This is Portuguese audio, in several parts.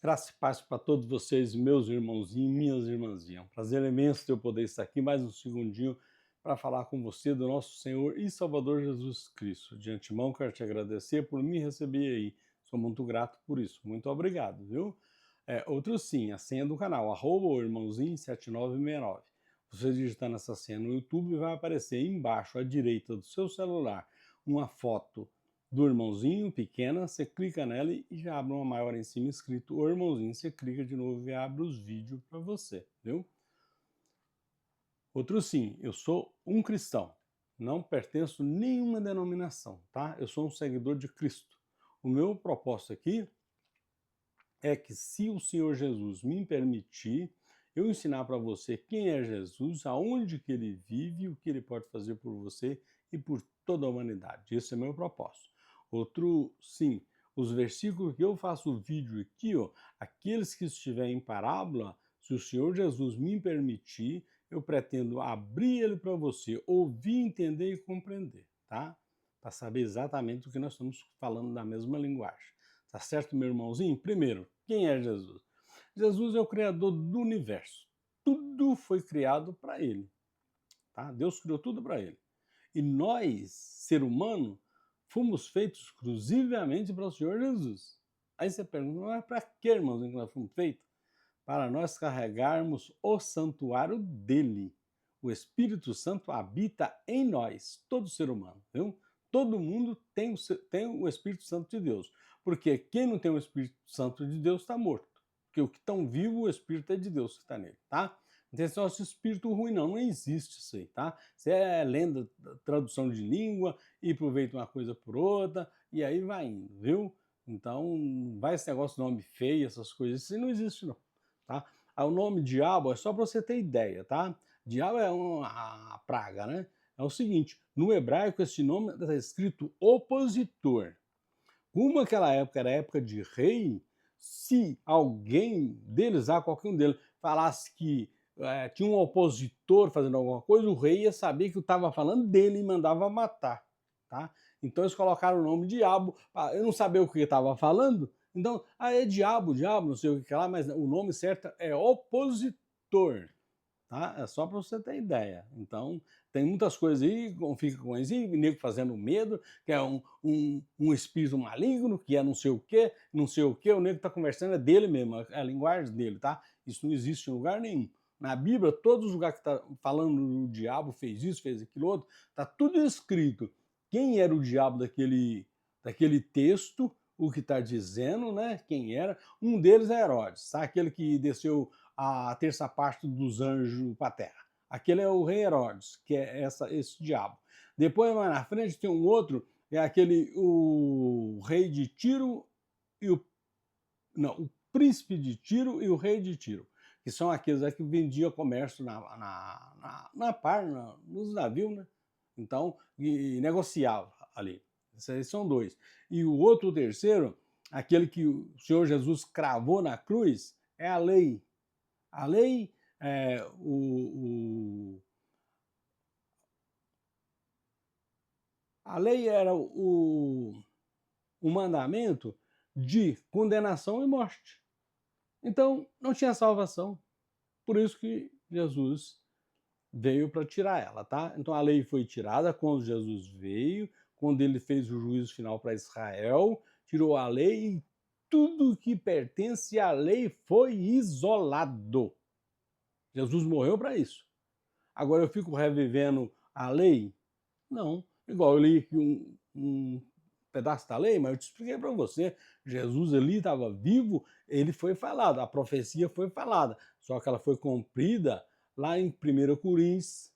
Graça e paz para todos vocês, meus irmãozinhos e minhas irmãzinhas. Um prazer imenso ter eu poder estar aqui mais um segundinho para falar com você do nosso Senhor e Salvador Jesus Cristo. De antemão, quero te agradecer por me receber aí. Sou muito grato por isso. Muito obrigado, viu? Outro sim, a senha do canal, @irmãozinho7969. Você digitando essa senha no YouTube, vai aparecer aí embaixo à direita do seu celular uma foto do irmãozinho pequena, você clica nela e já abre uma maior em cima escrito o irmãozinho, você clica de novo e abre os vídeos para você, viu? Outro sim, eu sou um cristão, não pertenço a nenhuma denominação, tá? Eu sou um seguidor de Cristo. O meu propósito aqui é que, se o Senhor Jesus me permitir, eu ensinar para você quem é Jesus, aonde que ele vive, o que ele pode fazer por você e por toda a humanidade. Esse é meu propósito. Outro, sim, os versículos que eu faço o vídeo aqui, ó, aqueles que estiverem em parábola, se o Senhor Jesus me permitir, eu pretendo abrir ele para você, ouvir, entender e compreender, tá? Para saber exatamente o que nós estamos falando na mesma linguagem. Tá certo, meu irmãozinho? Primeiro, quem é Jesus? Jesus é o criador do universo. Tudo foi criado para ele, tá? Deus criou tudo para ele. E nós, ser humano, fomos feitos exclusivamente para o Senhor Jesus. Aí você pergunta, mas para que, irmãozinho, que nós fomos feitos? Para nós carregarmos o santuário dele. O Espírito Santo habita em nós, todo ser humano, viu? Todo mundo tem o Espírito Santo de Deus. Porque quem não tem o Espírito Santo de Deus está morto. Porque o que está vivo, o Espírito é de Deus que está nele, tá? Não tem só esse espírito ruim, não existe isso aí, tá? Isso é lenda, tradução de língua, e aproveita uma coisa por outra, e aí vai indo, viu? Então, vai esse negócio de nome feio, essas coisas, isso não existe não, tá? O nome diabo é só para você ter ideia, tá? Diabo é uma praga, né? É o seguinte, no hebraico esse nome está escrito opositor. Como aquela época era época de rei, se alguém deles, qualquer um deles, falasse que tinha um opositor fazendo alguma coisa, o rei ia saber que estava falando dele e mandava matar, tá? Então eles colocaram o nome diabo, para eu não saber o que estava falando, então, é diabo, diabo, não sei o que lá, mas o nome certo é opositor, tá? É só para você ter ideia. Então, tem muitas coisas aí, fica com isso, nego fazendo medo, que é um espírito maligno, que é não sei o quê, não sei o quê, o nego tá conversando é dele mesmo, é a linguagem dele, tá? Isso não existe em lugar nenhum. Na Bíblia, todos os lugares que tá falando o diabo fez isso, fez aquilo outro, tá tudo escrito. Quem era o diabo daquele texto, o que está dizendo, né? Quem era? Um deles é Herodes, tá? Aquele que desceu a terça parte dos anjos para a terra. Aquele é o rei Herodes, que é esse diabo. Depois, mais na frente, tem um outro, é o rei de Tiro e o príncipe de Tiro e o rei de Tiro, que são aqueles que vendiam comércio nos navios, né? Então, e negociava ali. Esses aí são dois. E o outro, o terceiro, aquele que o Senhor Jesus cravou na cruz, é a lei. A lei, é, a lei era o mandamento de condenação e morte. Então, não tinha salvação. Por isso que Jesus veio para tirar ela, tá? Então a lei foi tirada quando Jesus veio, quando ele fez o juízo final para Israel, tirou a lei e tudo que pertence à lei foi isolado. Jesus morreu para isso. Agora eu fico revivendo a lei? Não. Igual eu li aqui um pedaço da lei, mas eu te expliquei para você. Jesus ali estava vivo, ele foi falado, a profecia foi falada, só que ela foi cumprida lá em 1 Coríntios,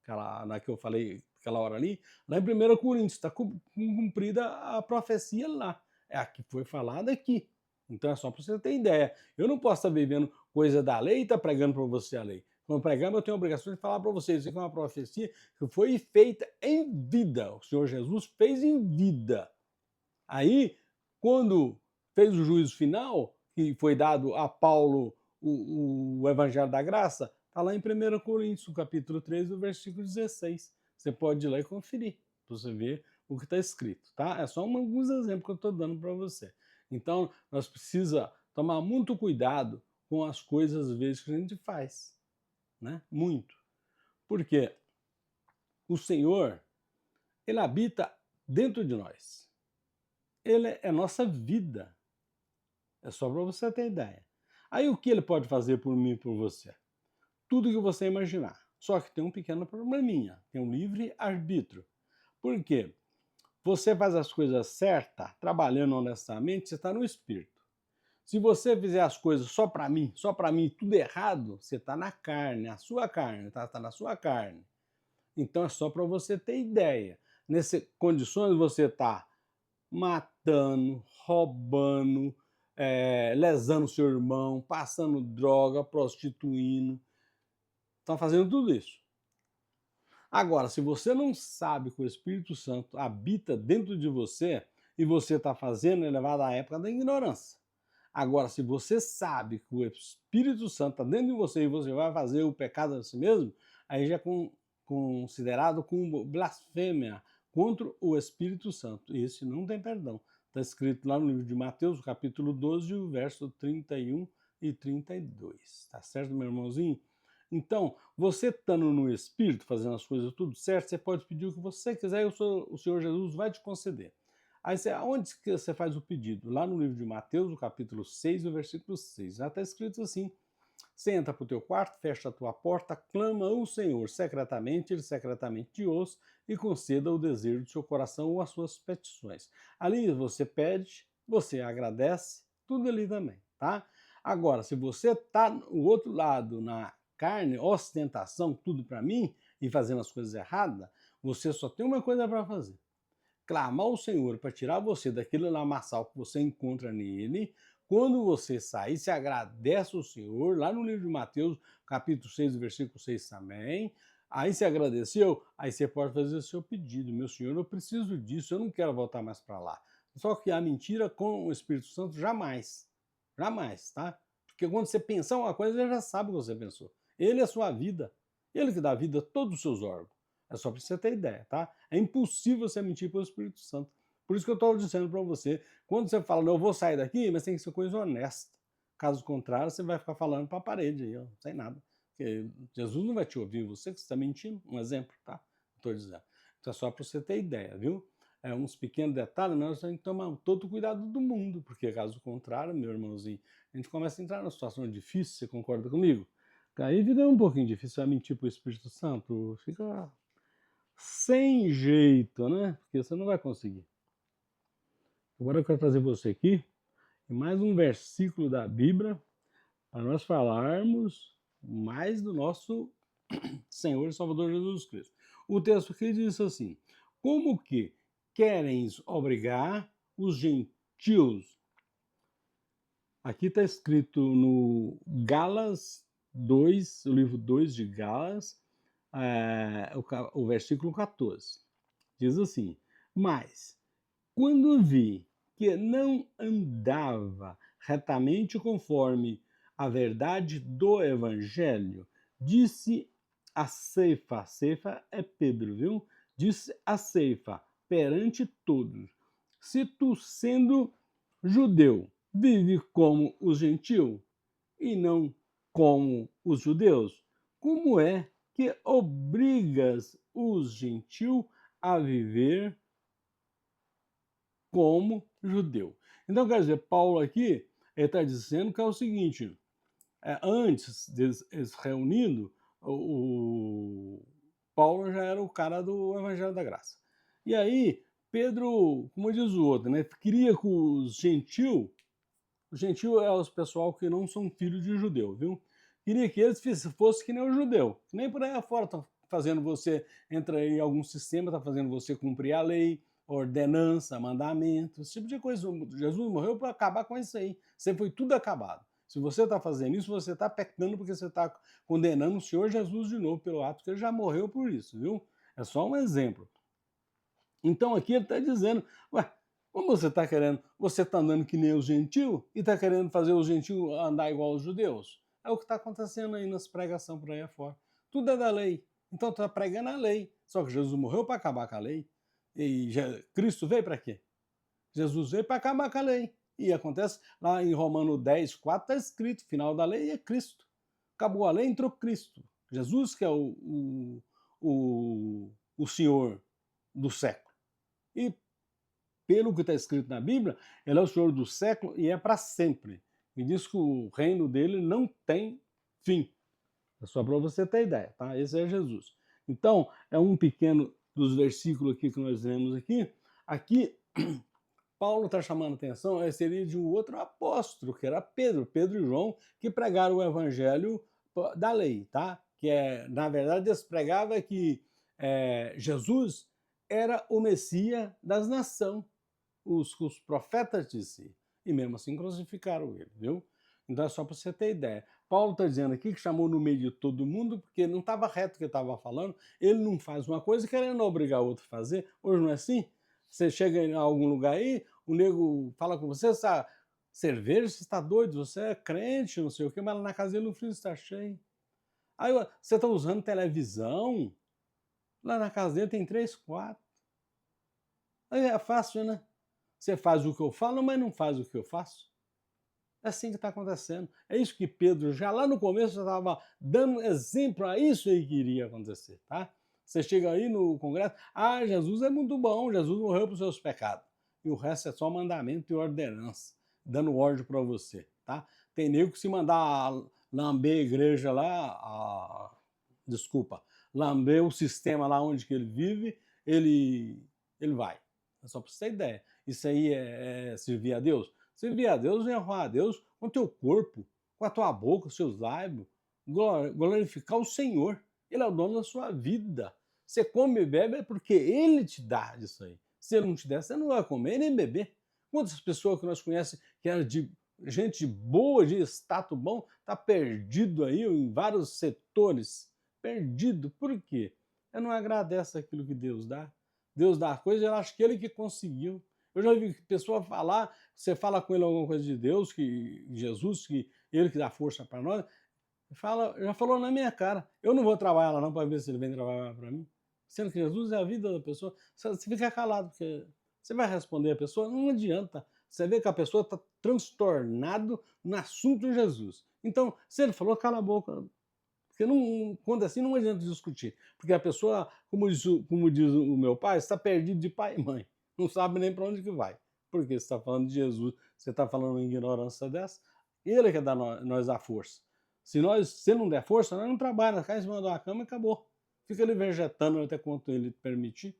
na que eu falei aquela hora ali, lá em 1 Coríntios, está cumprida a profecia lá. É a que foi falada aqui. Então é só para você ter ideia. Eu não posso estar vivendo coisa da lei e estar pregando para você a lei. Quando pregamos, eu tenho a obrigação de falar para vocês. Isso aqui é uma profecia que foi feita em vida. O Senhor Jesus fez em vida. Aí, quando fez o juízo final, que foi dado a Paulo o Evangelho da Graça, está lá em 1 Coríntios, no capítulo 3, o versículo 16. Você pode ir lá e conferir, para você ver o que está escrito, tá? É só alguns exemplos que eu estou dando para você. Então, nós precisamos tomar muito cuidado com as coisas, às vezes, que a gente faz, né? Muito. Porque o Senhor, Ele habita dentro de nós. Ele é nossa vida. É só para você ter ideia. Aí o que Ele pode fazer por mim e por você? Tudo que você imaginar. Só que tem um pequeno probleminha. Tem um livre-arbítrio. Por quê? Você faz as coisas certas, trabalhando honestamente, você está no espírito. Se você fizer as coisas só para mim, tudo errado, você está na carne, a sua carne, tá na sua carne. Então é só para você ter ideia. Nessas condições você está matando, roubando, lesando seu irmão, passando droga, prostituindo. Estão fazendo tudo isso. Agora, se você não sabe que o Espírito Santo habita dentro de você e você está fazendo, é levado à época da ignorância. Agora, se você sabe que o Espírito Santo está dentro de você e você vai fazer o pecado a si mesmo, aí já é considerado como blasfêmia contra o Espírito Santo. E esse não tem perdão. Está escrito lá no livro de Mateus, capítulo 12, o verso 31 e 32. Tá certo, meu irmãozinho? Então, você estando no Espírito, fazendo as coisas tudo certo, você pode pedir o que você quiser e o Senhor Jesus vai te conceder. Aí, aonde que você faz o pedido? Lá no livro de Mateus, no capítulo 6, o versículo 6. Já está escrito assim: você entra para o teu quarto, fecha a tua porta, clama ao Senhor secretamente, Ele secretamente te ouça e conceda o desejo do seu coração ou as suas petições. Ali você pede, você agradece, tudo ali também, tá? Agora, se você está no outro lado, na carne, ostentação, tudo para mim, e fazendo as coisas erradas, você só tem uma coisa para fazer: clamar ao Senhor para tirar você daquele lamaçal que você encontra nele. Quando você sair, se agradece ao Senhor, lá no livro de Mateus, capítulo 6, versículo 6 também. Aí você agradeceu, aí você pode fazer o seu pedido: meu Senhor, eu preciso disso, eu não quero voltar mais para lá. Só que a mentira com o Espírito Santo, jamais. Jamais, tá? Porque quando você pensar uma coisa, ele já sabe o que você pensou. Ele é a sua vida. Ele que dá vida a todos os seus órgãos. É só para você ter ideia, tá? É impossível você mentir pelo Espírito Santo. Por isso que eu estou dizendo para você, quando você fala, não, eu vou sair daqui, mas tem que ser coisa honesta. Caso contrário, você vai ficar falando para a parede aí, ó, sem nada. Porque Jesus não vai te ouvir, você que está mentindo. Um exemplo, tá? Estou dizendo. Então é só para você ter ideia, viu? Uns pequenos detalhes, nós temos que tomar todo o cuidado do mundo, porque caso contrário, meu irmãozinho, a gente começa a entrar numa situação difícil, você concorda comigo? Aí fica um pouquinho difícil, vai mentir para o Espírito Santo, fica sem jeito, né? Porque você não vai conseguir. Agora eu quero trazer você aqui mais um versículo da Bíblia para nós falarmos mais do nosso Senhor e Salvador Jesus Cristo. O texto aqui diz assim: como que querem obrigar os gentios? Aqui está escrito no Galas 2, o livro 2 de Galas, o versículo 14. Diz assim: mas quando vi que não andava retamente conforme a verdade do Evangelho, disse a Ceifa é Pedro, viu? Disse a Ceifa perante todos: se tu, sendo judeu, vive como os gentios e não como os judeus, como é que obrigas os gentios a viver como judeu? Então, quer dizer, Paulo aqui está dizendo que é o seguinte: antes deles reunindo, o Paulo já era o cara do Evangelho da Graça. E aí, Pedro, como diz o outro, né, queria que os gentios é os pessoal que não são filhos de judeu, viu? Queria que eles fossem que nem o judeu, que nem por aí afora tá fazendo você, entra em algum sistema, tá fazendo você cumprir a lei, ordenança, mandamento, esse tipo de coisa. Jesus morreu para acabar com isso aí. Sempre foi tudo acabado. Se você está fazendo isso, você está pecando porque você está condenando o Senhor Jesus de novo pelo ato que ele já morreu por isso, viu? É só um exemplo. Então aqui ele está dizendo, ué, como você está querendo, você está andando que nem os gentios e está querendo fazer os gentios andar igual os judeus? É o que está acontecendo aí nas pregações por aí afora. Tudo é da lei. Então está pregando a lei. Só que Jesus morreu para acabar com a lei. E Cristo veio para quê? Jesus veio para acabar com a lei. E acontece lá em Romano 10, 4, está escrito, final da lei é Cristo. Acabou a lei, entrou Cristo. Jesus que é o Senhor do século. E pelo que está escrito na Bíblia, ele é o Senhor do século e é para sempre. E diz que o reino dele não tem fim. É só para você ter ideia, tá? Esse é Jesus. Então, é um pequeno dos versículos aqui que nós lemos aqui. Aqui, Paulo está chamando a atenção, seria de um outro apóstolo, que era Pedro e João, que pregaram o evangelho da lei, tá? Que na verdade, eles pregavam que Jesus era o Messias das nações. Os profetas disseram, e mesmo assim crucificaram ele, viu? Então é só para você ter ideia. Paulo está dizendo aqui que chamou no meio de todo mundo porque não estava reto o que estava falando, ele não faz uma coisa querendo obrigar o outro a fazer. Hoje não é assim? Você chega em algum lugar aí, o nego fala com você, está cerveja, você está doido, você é crente, não sei o quê, mas lá na casa dele o freezer está cheio. Aí você está usando televisão, lá na casa dele tem 3, 4. Aí é fácil, né? Você faz o que eu falo, mas não faz o que eu faço. É assim que está acontecendo. É isso que Pedro, já lá no começo, já estava dando exemplo a isso aí que iria acontecer, tá? Você chega aí no congresso, Jesus é muito bom, Jesus morreu por seus pecados. E o resto é só mandamento e ordenança, dando ordem para você, tá? Tem nego que se mandar lamber a igreja lá, desculpa, lamber o sistema lá onde que ele vive, ele vai. É só para você ter ideia. Isso aí é servir a Deus? Servir a Deus é honrar a Deus com o teu corpo, com a tua boca, os seus lábios. Glorificar o Senhor. Ele é o dono da sua vida. Você come e bebe é porque Ele te dá isso aí. Se Ele não te der, você não vai comer nem beber. Quantas pessoas que nós conhecemos que eram de gente boa, de status bom, está perdido aí em vários setores. Perdido. Por quê? Ele não agradece aquilo que Deus dá. Deus dá a coisa, ele acha que ele que conseguiu. Eu já vi pessoa falar, você fala com ele alguma coisa de Deus, que Jesus, que ele que dá força para nós, já falou na minha cara, eu não vou trabalhar lá não para ver se ele vem trabalhar para mim. Sendo que Jesus é a vida da pessoa, você fica calado, porque você vai responder a pessoa, não adianta. Você vê que a pessoa está transtornado no assunto de Jesus. Então, se ele falou, cala a boca. Porque não, quando assim não adianta discutir. Porque a pessoa, como diz o meu pai, está perdido de pai e mãe. Não sabe nem para onde que vai. Porque você está falando de Jesus, você está falando em ignorância dessa, ele quer dar nós a força. Se não der força, nós não trabalhamos, cai em cima da cama e acabou. Fica ali vegetando até quanto ele permitir.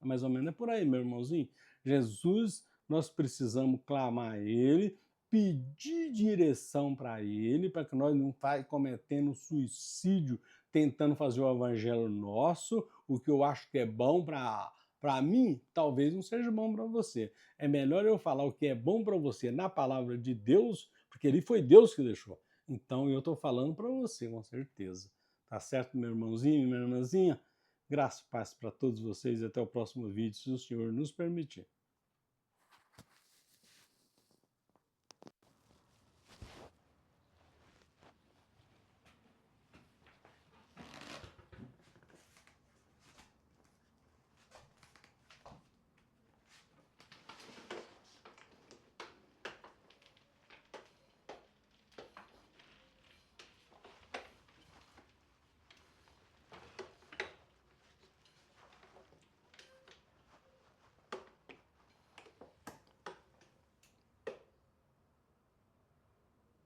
Mais ou menos é por aí, meu irmãozinho. Jesus, nós precisamos clamar a ele, pedir direção para ele, para que nós não estejamos cometendo suicídio, tentando fazer o evangelho nosso, o que eu acho que é bom para mim, talvez não seja bom para você. É melhor eu falar o que é bom para você na palavra de Deus, porque ele foi Deus que deixou. Então eu estou falando para você, com certeza. Tá certo, meu irmãozinho, minha irmãzinha? Graça e paz para todos vocês e até o próximo vídeo, se o Senhor nos permitir.